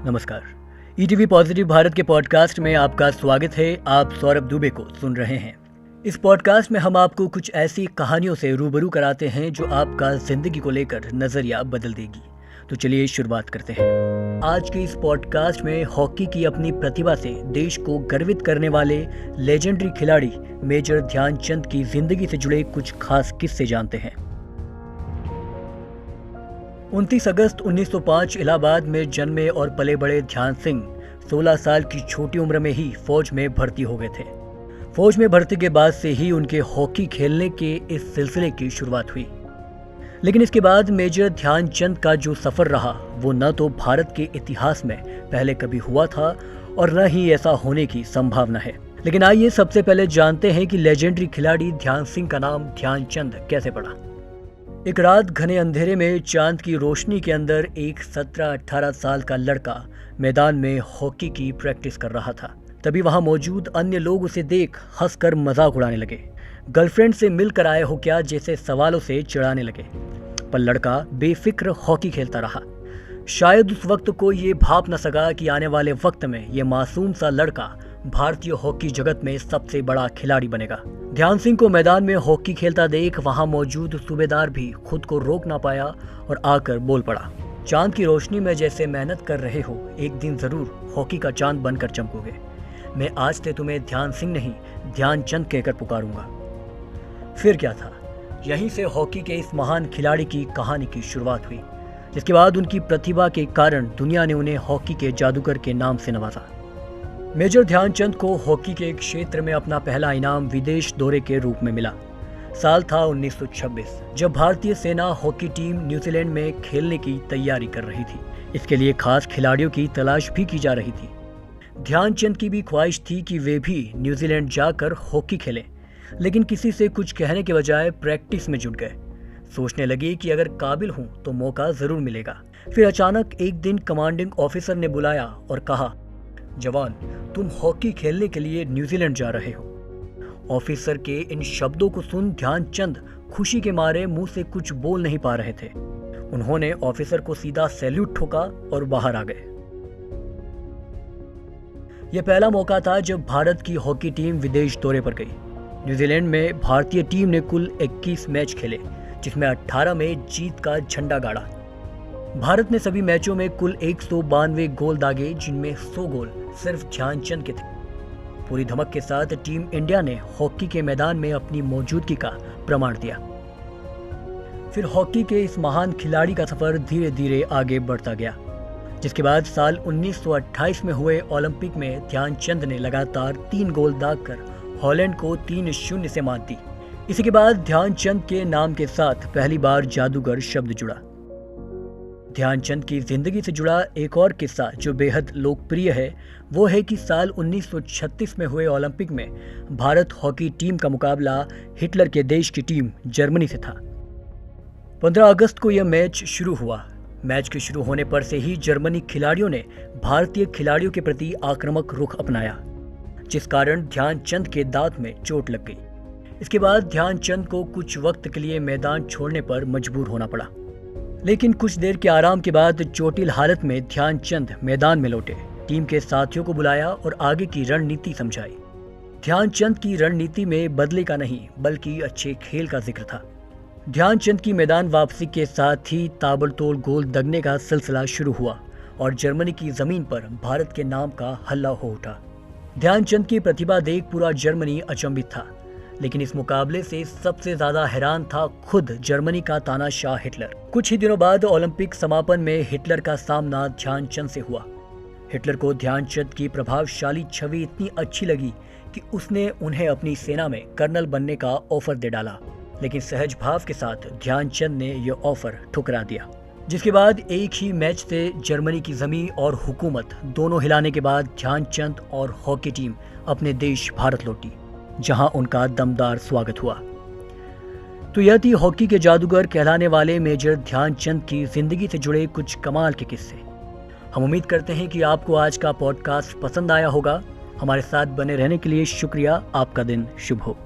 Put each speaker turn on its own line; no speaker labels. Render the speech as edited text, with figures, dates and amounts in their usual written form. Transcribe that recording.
नमस्कार। ETV positive Bharat के podcast में आपका स्वागत है। आप सौरभ दुबे को सुन रहे हैं। इस पॉडकास्ट में हम आपको कुछ ऐसी कहानियों से रूबरू कराते हैं जो आपका जिंदगी को लेकर नजरिया बदल देगी। तो चलिए शुरुआत करते हैं। आज के इस पॉडकास्ट में हॉकी की अपनी प्रतिभा से देश को गर्वित करने वाले लेजेंडरी खिलाड़ी मेजर ध्यानचंद की जिंदगी से जुड़े कुछ खास किस्से जानते हैं। 29 अगस्त 1905 इलाहाबाद में जन्मे और पले बड़े ध्यान सिंह 16 साल की छोटी उम्र में ही फौज में भर्ती हो गए थे। फौज में भर्ती के बाद से ही उनके हॉकी खेलने के इस सिलसिले की शुरुआत हुई। लेकिन इसके बाद मेजर ध्यानचंद का जो सफर रहा वो न तो भारत के इतिहास में पहले कभी हुआ था और न ही ऐसा होने की संभावना है। लेकिन आइए सबसे पहले जानते हैं कि लेजेंडरी खिलाड़ी ध्यान सिंह का नाम ध्यानचंद कैसे पड़ा। एक रात घने अंधेरे में चांद की रोशनी के अंदर एक 17-18 साल का लड़का मैदान में हॉकी की प्रैक्टिस कर रहा था। तभी वहां मौजूद अन्य लोग उसे देख हंसकर मजाक उड़ाने लगे। गर्लफ्रेंड से मिलकर आए हो क्या जैसे सवालों से चिढ़ाने लगे। पर लड़का बेफिक्र हॉकी खेलता रहा। शायद उस वक्त कोई ये भाप न सका कि आने वाले वक्त में ये मासूम सा लड़का भारतीय हॉकी जगत में सबसे बड़ा खिलाड़ी बनेगा। ध्यान सिंह को मैदान में हॉकी खेलता देख वहां मौजूद सूबेदार भी खुद को रोक ना पाया और आकर बोल पड़ा, चांद की रोशनी में जैसे मेहनत कर रहे हो, एक दिन जरूर हॉकी का चांद बनकर चमकोगे। मैं आज से तुम्हें ध्यान सिंह नहीं ध्यानचंद कहकर पुकारूंगा। फिर क्या था, यहीं से हॉकी के इस महान खिलाड़ी की कहानी की शुरुआत हुई, जिसके बाद उनकी प्रतिभा के कारण दुनिया ने उन्हें हॉकी के जादूगर के नाम से नवाजा। मेजर ध्यानचंद को हॉकी के क्षेत्र में अपना पहला इनाम विदेश दौरे के रूप में मिला। साल था 1926, जब भारतीय सेना हॉकी टीम न्यूजीलैंड में खेलने की तैयारी कर रही थी। इसके लिए खास खिलाड़ियों की तलाश भी की जा रही थी। ध्यानचंद की भी ख्वाहिश थी कि वे भी न्यूजीलैंड जाकर हॉकी खेलें, लेकिन किसी से कुछ कहने के बजाय प्रैक्टिस में जुट गए। सोचने लगे कि अगर काबिल हूं तो मौका जरूर मिलेगा। फिर अचानक एक दिन कमांडिंग ऑफिसर ने बुलाया और कहा, जवान, तुम हॉकी खेलने के लिए न्यूजीलैंड जा रहे हो। ऑफिसर के इन शब्दों को सुन ध्यानचंद खुशी के मारे मुंह से कुछ बोल नहीं पा रहे थे। उन्होंने ऑफिसर को सीधा सैल्यूट ठोका और बाहर आ गए। यह पहला मौका था जब भारत की हॉकी टीम विदेश दौरे पर गई। न्यूजीलैंड में भारतीय टीम ने कुल 21 मैच खेले, जिसमें 18 में जीत का झंडा गाड़ा। भारत ने सभी मैचों में कुल 192 गोल दागे, जिनमें 100 गोल सिर्फ ध्यानचंद के थे। पूरी धमक के साथ टीम इंडिया ने हॉकी के मैदान में अपनी मौजूदगी का प्रमाण दिया। फिर हॉकी के इस महान खिलाड़ी का सफर धीरे धीरे आगे बढ़ता गया, जिसके बाद साल 1928 में हुए ओलंपिक में ध्यानचंद ने लगातार 3 गोल दागकर हॉलैंड को 3-0 से मात दी। इसी के बाद ध्यानचंद के नाम के साथ पहली बार जादूगर शब्द जुड़ा। ध्यानचंद की जिंदगी से जुड़ा एक और किस्सा जो बेहद लोकप्रिय है वो है कि साल 1936 में हुए ओलंपिक में भारत हॉकी टीम का मुकाबला हिटलर के देश की टीम जर्मनी से था। 15 अगस्त को यह मैच शुरू हुआ। मैच के शुरू होने पर से ही जर्मनी खिलाड़ियों ने भारतीय खिलाड़ियों के प्रति आक्रामक रुख अपनाया, जिस कारण ध्यानचंद के दांत में चोट लग गई। इसके बाद ध्यानचंद को कुछ वक्त के लिए मैदान छोड़ने पर मजबूर होना पड़ा। लेकिन कुछ देर के आराम के बाद चोटिल हालत में ध्यानचंद मैदान में लौटे। टीम के साथियों को बुलाया और आगे की रणनीति समझाई। ध्यानचंद की रणनीति में बदले का नहीं बल्कि अच्छे खेल का जिक्र था। ध्यानचंद की मैदान वापसी के साथ ही ताबड़तोड़ गोल दगने का सिलसिला शुरू हुआ और जर्मनी की जमीन पर भारत के नाम का हल्ला हो उठा। ध्यानचंद की प्रतिभा देख पूरा जर्मनी अचंभित था, लेकिन इस मुकाबले से सबसे ज्यादा हैरान था खुद जर्मनी का तानाशाह हिटलर। कुछ ही दिनों बाद ओलंपिक समापन में हिटलर का सामना ध्यानचंद से हुआ। हिटलर को ध्यानचंद की प्रभावशाली छवि इतनी अच्छी लगी कि उसने उन्हें अपनी सेना में कर्नल बनने का ऑफर दे डाला, लेकिन सहज भाव के साथ ध्यानचंद ने यह ऑफर ठुकरा दिया। जिसके बाद एक ही मैच से जर्मनी की जमीन और हुकूमत दोनों हिलाने के बाद ध्यानचंद और हॉकी टीम अपने देश भारत लौटी, जहां उनका दमदार स्वागत हुआ। तो यह थी हॉकी के जादूगर कहलाने वाले मेजर ध्यानचंद की जिंदगी से जुड़े कुछ कमाल के किस्से। हम उम्मीद करते हैं कि आपको आज का पॉडकास्ट पसंद आया होगा। हमारे साथ बने रहने के लिए शुक्रिया। आपका दिन शुभ हो।